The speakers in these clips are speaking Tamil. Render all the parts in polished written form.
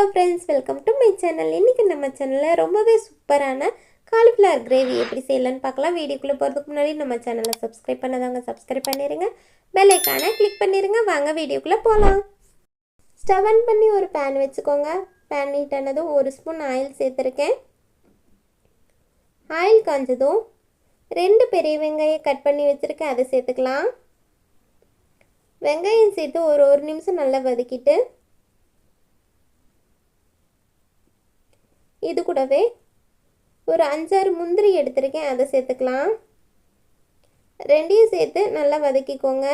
Hello friends, welcome to my channel. இன்றைக்கி நம்ம சேனலில் ரொம்பவே சூப்பரான காலிஃப்ளவர் கிரேவி எப்படி செய்யலான்னு பார்க்கலாம். வீடியோக்குள்ளே போகிறதுக்கு முன்னாடி நம்ம சேனலை சப்ஸ்கிரைப் பண்ணாதவங்க சப்ஸ்கிரைப் பண்ணிடுங்க, பெல் ஐக்கானை கிளிக் பண்ணிடுங்க. வாங்க வீடியோக்குள்ளே போகலாம். ஸ்டவ் ஆன் பண்ணி ஒரு பேன் வச்சுக்கோங்க. பேன் ஹீட் ஆனதும் 1 ஸ்பூன் ஆயில் சேர்த்துருக்கேன். ஆயில் காஞ்சதும் 2 பெரிய வெங்காயம் கட் பண்ணி வச்சுருக்கேன், அதை சேர்த்துக்கலாம். வெங்காயம் சேர்த்து ஒரு நிமிஷம் நல்லா வதக்கிட்டு இது கூடவே ஒரு 5-6 முந்திரி எடுத்திருக்கேன், அதை சேர்த்துக்கலாம். ரெண்டையும் சேர்த்து நல்லா வதக்கிக்கோங்க.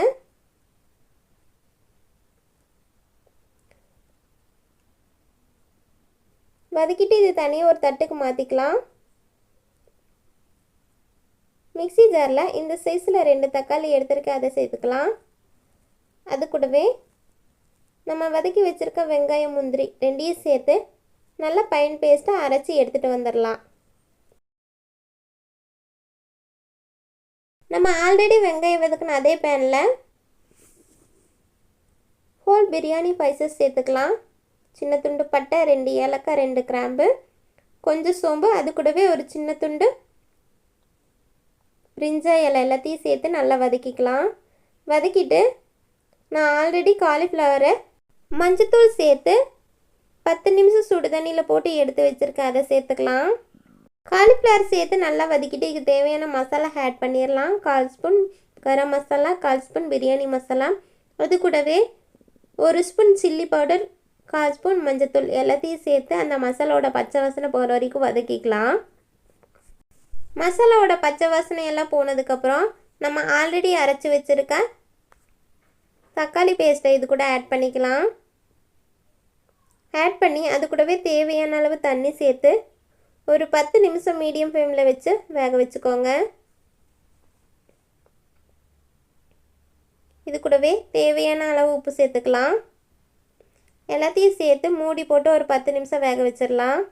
வதக்கிட்டு இது தனியாக ஒரு தட்டுக்கு மாற்றிக்கலாம். மிக்ஸி ஜாரில் இந்த சைஸில் 2 தக்காளி எடுத்திருக்கேன், அதை சேர்த்துக்கலாம். அது கூடவே நம்ம வதக்கி வச்சுருக்க வெங்காயம் முந்திரி ரெண்டையும் சேர்த்து நல்லா ஃபைன் பேஸ்ட்டாக அரைச்சி எடுத்துகிட்டு வந்துடலாம். நம்ம ஆல்ரெடி வெங்காயம் வதக்கின அதே பேனில் ஹோல் பிரியாணி ஸ்பைசஸ் சேர்த்துக்கலாம். சின்ன துண்டு பட்டை, 2 ஏலக்காய், 2 கிராம்பு, கொஞ்சம் சோம்பு, அது கூடவே ஒரு சின்ன துண்டு பிரிஞ்சால் இலை எல்லாத்தையும் சேர்த்து நல்லா வதக்கிக்கலாம். வதக்கிட்டு நான் ஆல்ரெடி காலிஃப்ளவரை மஞ்சத்தூள் சேர்த்து 10 நிமிஷம் சுடு தண்ணியில் போட்டு எடுத்து வச்சுருக்கேன், அதை சேர்த்துக்கலாம். காலிஃப்ளவர் சேர்த்து நல்லா வதக்கிட்டு இதுக்கு தேவையான மசாலா ஆட் பண்ணிடலாம். 1/4 ஸ்பூன் கரம் மசாலா, 1/4 ஸ்பூன் பிரியாணி மசாலா, அது கூடவே 1 ஸ்பூன் சில்லி பவுடர், 1/4 ஸ்பூன் மஞ்சத்தூள் எல்லாத்தையும் சேர்த்து அந்த மசாலாவோட பச்சை வாசனை போகிற வரைக்கும் வதக்கிக்கலாம். மசாலாவோட பச்சை வாசனை எல்லாம் போனதுக்கப்புறம் நம்ம ஆல்ரெடி அரைச்சி வச்சுருக்க தக்காளி பேஸ்ட்டை இது கூட ஆட் பண்ணிக்கலாம். ஆட் பண்ணி அது கூடவே தேவையான அளவு தண்ணி சேர்த்து ஒரு 10 நிமிஷம் மீடியம் ஃப்ளேமில் வச்சு வேக வச்சுக்கோங்க. இது கூடவே தேவையான அளவு உப்பு சேர்த்துக்கலாம். எல்லாத்தையும் சேர்த்து மூடி போட்டு ஒரு 10 நிமிஷம் வேக வச்சிடலாம்.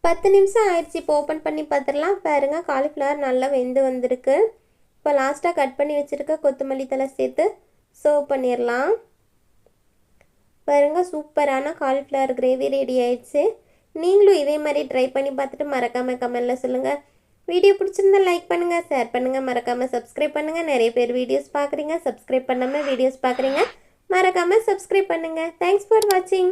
10 நிமிஷம் ஆயிடுச்சு. இப்போ ஓப்பன் பண்ணி பார்த்துடலாம். பாருங்க, காலிஃப்ளவர் நல்லா வெந்து வந்திருக்கு. இப்போ லாஸ்ட்டாக கட் பண்ணி வச்சுருக்க கொத்தமல்லி தழை சேர்த்து சர்வ் பண்ணிடலாம். பாருங்கள், சூப்பரான காலிஃப்ளவர் கிரேவி ரெடி ஆயிடுச்சு. நீங்களும் இதே மாதிரி ட்ரை பண்ணி பார்த்துட்டு மறக்காமல் கமெண்டில் சொல்லுங்கள். வீடியோ பிடிச்சிருந்தா லைக் பண்ணுங்கள், ஷேர் பண்ணுங்கள், மறக்காமல் சப்ஸ்கிரைப் பண்ணுங்கள். நிறைய பேர் வீடியோஸ் பார்க்குறீங்க, சப்ஸ்கிரைப் பண்ணாமல் வீடியோஸ் பார்க்குறீங்க, மறக்காமல் சப்ஸ்கிரைப் பண்ணுங்கள். தேங்க்ஸ் ஃபார் வாட்சிங்.